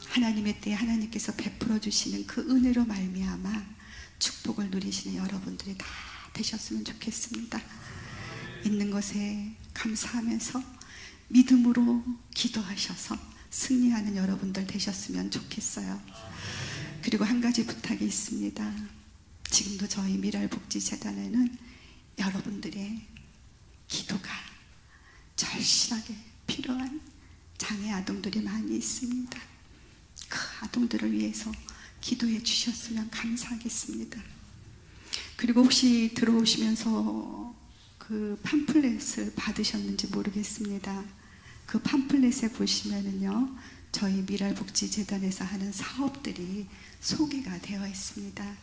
하나님의 때에 하나님께서 베풀어 주시는 그 은혜로 말미암아 축복을 누리시는 여러분들이 다 되셨으면 좋겠습니다. 있는 것에 감사하면서 믿음으로 기도하셔서 승리하는 여러분들 되셨으면 좋겠어요. 그리고 한 가지 부탁이 있습니다. 지금도 저희 미랄복지재단에는 여러분들의 기도가 절실하게 필요한 장애 아동들이 많이 있습니다. 그 아동들을 위해서 기도해 주셨으면 감사하겠습니다. 그리고 혹시 들어오시면서 그 팜플렛을 받으셨는지 모르겠습니다. 그 팜플렛에 보시면은요, 저희 미랄복지재단에서 하는 사업들이 소개가 되어 있습니다.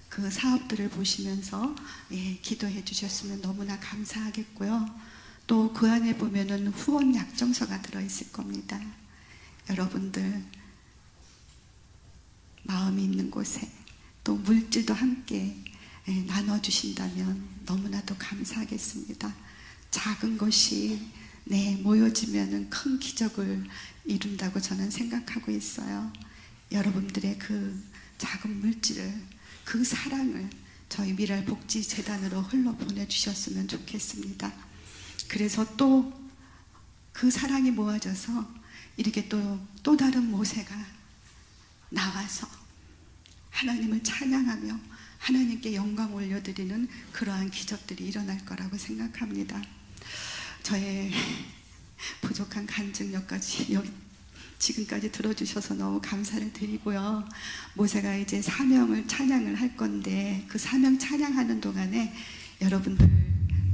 그 사업들을 보시면서 기도해 주셨으면 너무나 감사하겠고요. 또 그 안에 보면은 후원 약정서가 들어있을 겁니다. 여러분들 마음이 있는 곳에 또 물질도 함께 나눠주신다면 너무나도 감사하겠습니다. 작은 것이 모여지면은 큰 기적을 이룬다고 저는 생각하고 있어요. 여러분들의 그 작은 물질을, 그 사랑을 저희 미랄복지재단으로 흘러 보내주셨으면 좋겠습니다. 그래서 또 그 사랑이 모아져서 이렇게 또 다른 모세가 나와서 하나님을 찬양하며 하나님께 영광 올려드리는 그러한 기적들이 일어날 거라고 생각합니다. 저의 부족한 간증력까지 지금까지 들어주셔서 너무 감사를 드리고요. 모세가 이제 사명을 찬양을 할 건데 그 사명 찬양하는 동안에 여러분들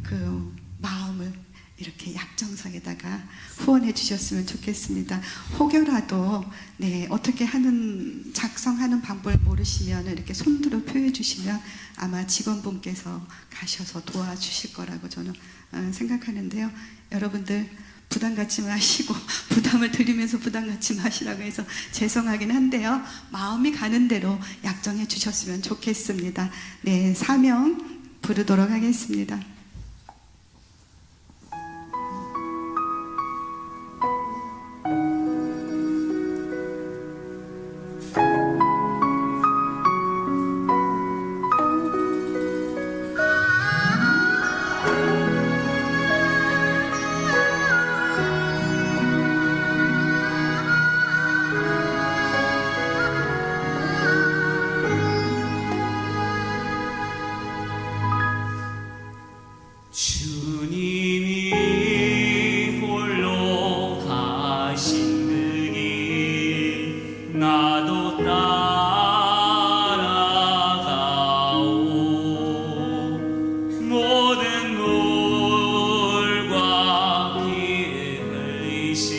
그 마음을 이렇게 약정서에다가 후원해 주셨으면 좋겠습니다. 혹여라도 어떻게 작성하는 방법을 모르시면 이렇게 손들어 표해 주시면 아마 직원분께서 가셔서 도와주실 거라고 저는 생각하는데요. 여러분들 부담 갖지 마시고, 부담을 드리면서 부담 갖지 마시라고 해서 죄송하긴 한데요, 마음이 가는 대로 약정해 주셨으면 좋겠습니다. 사명 부르도록 하겠습니다. 주님이 홀로 가신 그 길 나도 따라가오. 모든 물과 피에 흘리신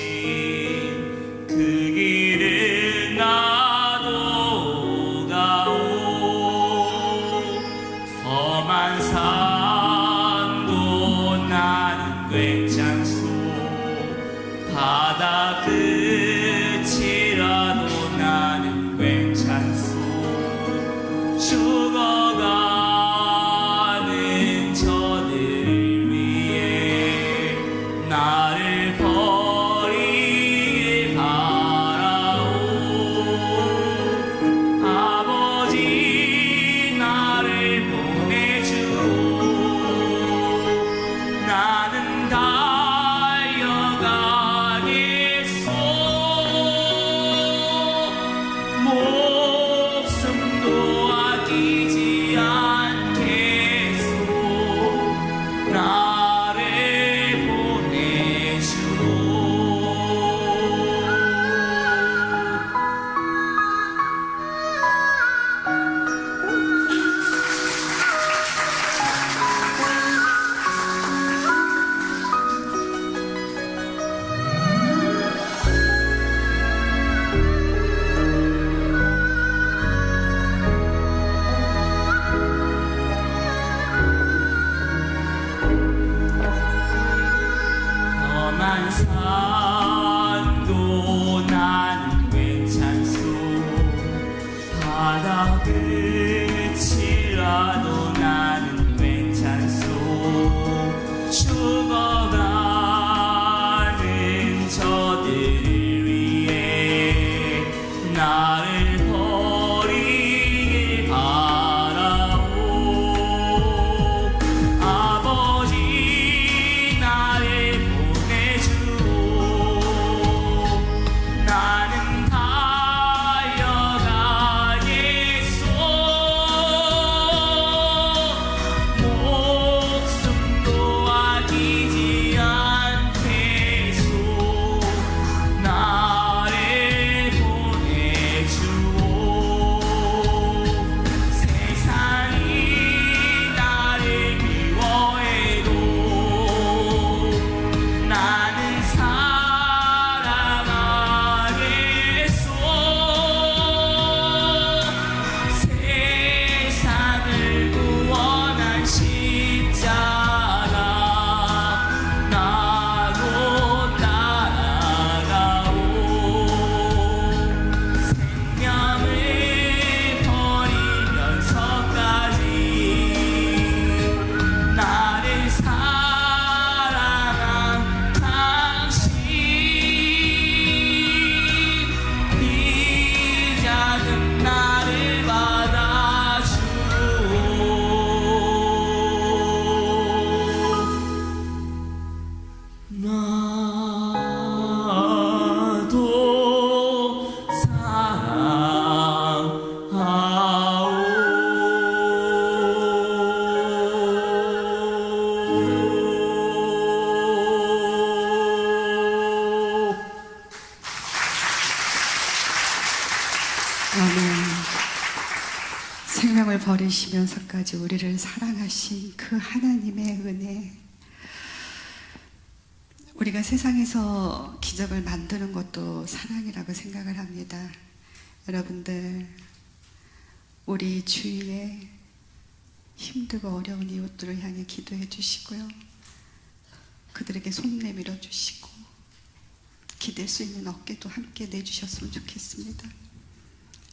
그 길을 나도 가오. 험한 산도 나는 괜찮소. 바다 끝이라도 나는 괜찮소. 죽어가는 저들 위해 나를 버리길 바라오. 아버지 나를 보내주오. 나는 달려가겠소. 목숨도 아끼지 않겠소. 나를 보내주오. 험한 산도 나는 괜찮소. 바다 끝이라도 나는 괜찮소. 죽어가는 저들 위해 나를 버리길 바라오. 아버지 나를 보내주오. 나는 달려가겠소. 목숨도 아끼지 않겠소. 나를 보내주오. 세상이 나를 미워해도 나는 살아가겠소. 세상을 구원한 십자가 나도 따라가오. 생명을 버리면서까지 나를 사랑한 당신, 이 작은 나를 받아주오. 나도 사랑하오. 아멘. 생명을 버리시면서까지 우리를 사랑하신 그 하나님의 은혜. 우리가 세상에서 기적을 만드는 것도 사랑이라고 생각을 합니다. 여러분들, 우리 주위에 힘들고 어려운 이웃들을 향해 기도해 주시고요. 그들에게 손 내밀어 주시고 기댈 수 있는 어깨도 함께 내주셨으면 좋겠습니다.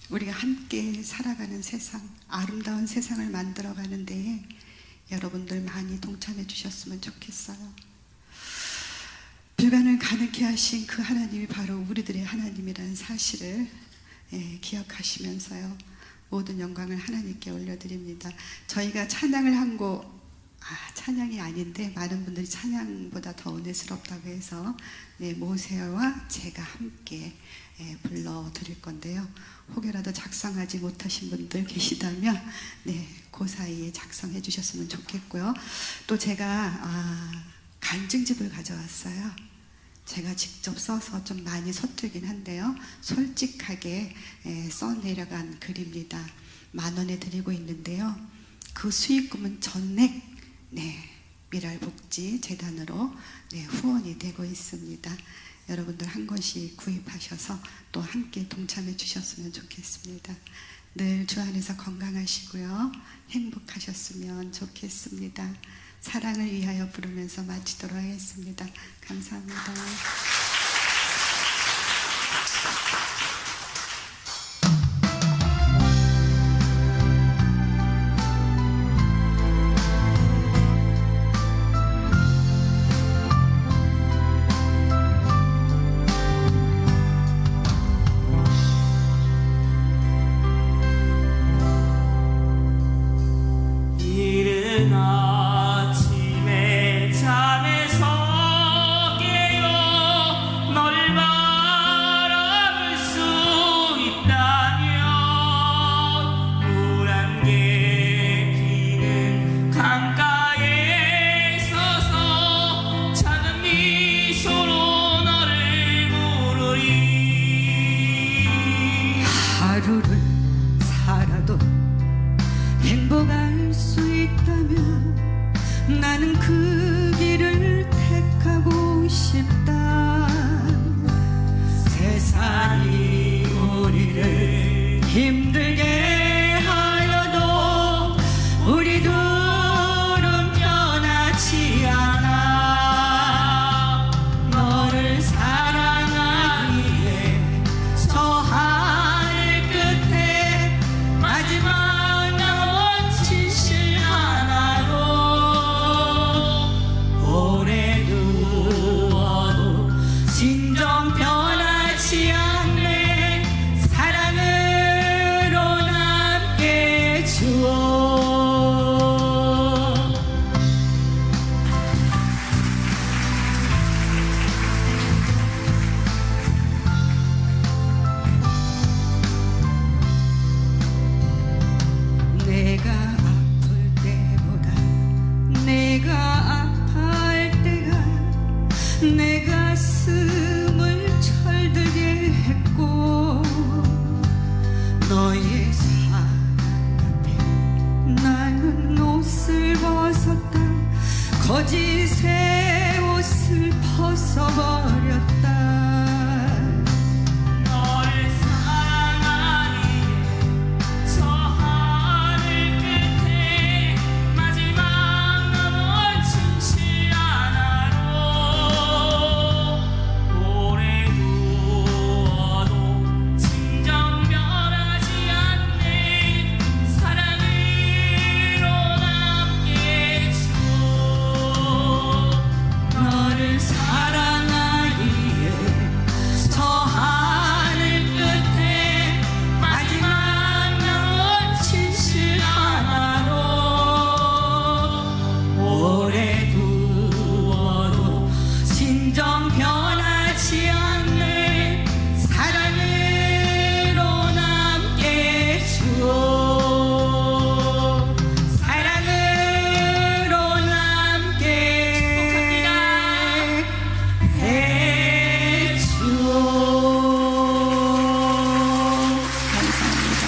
우리가 함께 살아가는 세상, 아름다운 세상을 만들어가는 데에 여러분들 많이 동참해 주셨으면 좋겠어요. 불가능을 가능케 하신 그 하나님이 바로 우리들의 하나님이라는 사실을 기억하시면서요, 모든 영광을 하나님께 올려드립니다. 저희가 찬양을 한 곡, 찬양이 아닌데 많은 분들이 찬양보다 더 은혜스럽다고 해서 모세와 제가 함께 불러드릴 건데요. 혹여라도 작성하지 못하신 분들 계시다면 그 사이에 작성해 주셨으면 좋겠고요. 또 제가 간증집을 가져왔어요. 제가 직접 써서 좀 많이 서툴긴 한데요. 솔직하게 써 내려간 글입니다. 10,000원에 드리고 있는데요. 그 수익금은 전액 미랄복지재단으로 후원이 되고 있습니다. 여러분들 한 권씩 구입하셔서 또 함께 동참해 주셨으면 좋겠습니다. 늘 주 안에서 건강하시고요. 행복하셨으면 좋겠습니다. 사랑을 위하여 부르면서 마치도록 하겠습니다. 감사합니다. 이른 아침에 잠에서 깨어 너를 바라볼 수 있다면 물 안개 피는 강가에 서서 작은 미소로 너를 부르리. 하루를 살아도 행복할 수 있다면 나는 그 길을 택하고 싶다. 세상이 우리를 힘들게 하여도 우리 둘은 변하지 않아. 너를 사랑하기에 저 하늘 끝에 마지막 남은 진실 하나로 오래 두어도 진정 변하지 않네. 사랑으로 남게 주어. 내가 아플 때보다 내가 아파할 때가 내 가슴을 철들게 했고 너의 사랑 앞에 나는 옷을 벗었다. 거짓의 옷을 벗어버렸다. 너를 사랑하기에 저 하늘 끝에 마지막 남은 진실 하나로 오래 두어도 진정 변하지 않네. 사랑으로 남게 주어. 너를 사랑하기에 저 하늘 끝에 마지막 남은 진실 하나로 오래 두어도 진정 변하지 않네. 사랑으로 남게 주어. 사랑으로 남게 해주어. 감사합니다.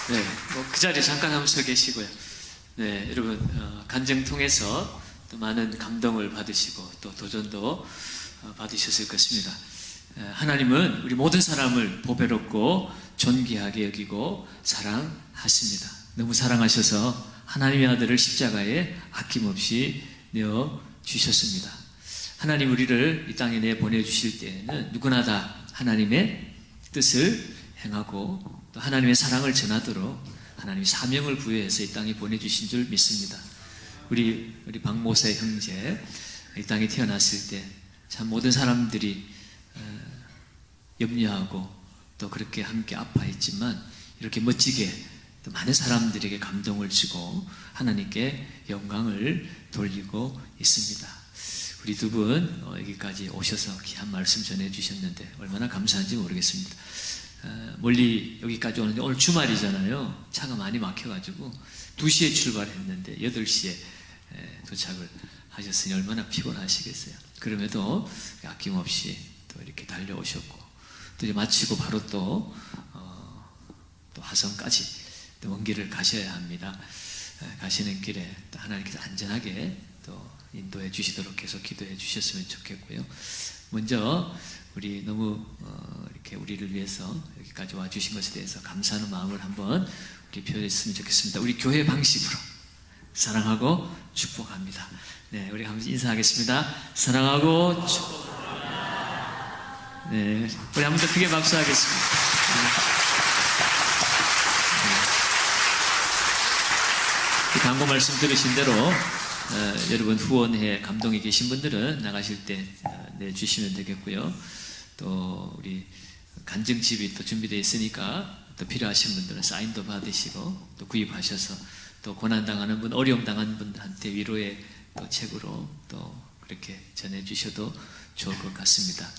네, 그 자리에 잠깐 한번 서 계시고요. 네, 여러분 간증 통해서 또 많은 감동을 받으시고 또 도전도 받으셨을 것입니다. 하나님은 우리 모든 사람을 보배롭고 존귀하게 여기고 사랑하십니다. 너무 사랑하셔서 하나님의 아들을 십자가에 아낌없이 내어 주셨습니다. 하나님 우리를 이 땅에 내 보내주실 때에는 누구나 다 하나님의 뜻을 행하고 또 하나님의 사랑을 전하도록 하나님이 사명을 부여해서 이 땅에 보내주신 줄 믿습니다. 우리 박모세 형제 이 땅에 태어났을 때 참 모든 사람들이 염려하고 또 그렇게 함께 아파했지만 이렇게 멋지게 또 많은 사람들에게 감동을 주고 하나님께 영광을 돌리고 있습니다. 우리 두 분 여기까지 오셔서 귀한 말씀 전해주셨는데 얼마나 감사한지 모르겠습니다. 멀리 여기까지 오는데 오늘 주말이잖아요. 차가 많이 막혀가지고 2시에 출발했는데 8시에 도착을 하셨으니 얼마나 피곤하시겠어요. 그럼에도 아낌없이 또 이렇게 달려오셨고 또 이제 마치고 바로 또 화성까지 또 먼 길을 가셔야 합니다. 가시는 길에 또 하나님께서 안전하게 또 인도해 주시도록 계속 기도해 주셨으면 좋겠고요. 먼저 우리 너무 이렇게 우리를 위해서 여기까지 와 주신 것에 대해서 감사하는 마음을 한번 우리 표현했으면 좋겠습니다. 우리 교회 방식으로 사랑하고 축복합니다. 네, 우리 한번 인사하겠습니다. 사랑하고 축복합니다. 네, 우리 한번 더 크게 박수하겠습니다. 이 광고 말씀 들으신 대로 여러분 후원회 감동이 계신 분들은 나가실 때 내주시면 되겠고요. 또 우리 간증집이 또 준비되어 있으니까 또 필요하신 분들은 사인도 받으시고 또 구입하셔서 또 고난당하는 분, 어려움 당하는 분한테 위로의 또 책으로 또 그렇게 전해주셔도 좋을 것 같습니다.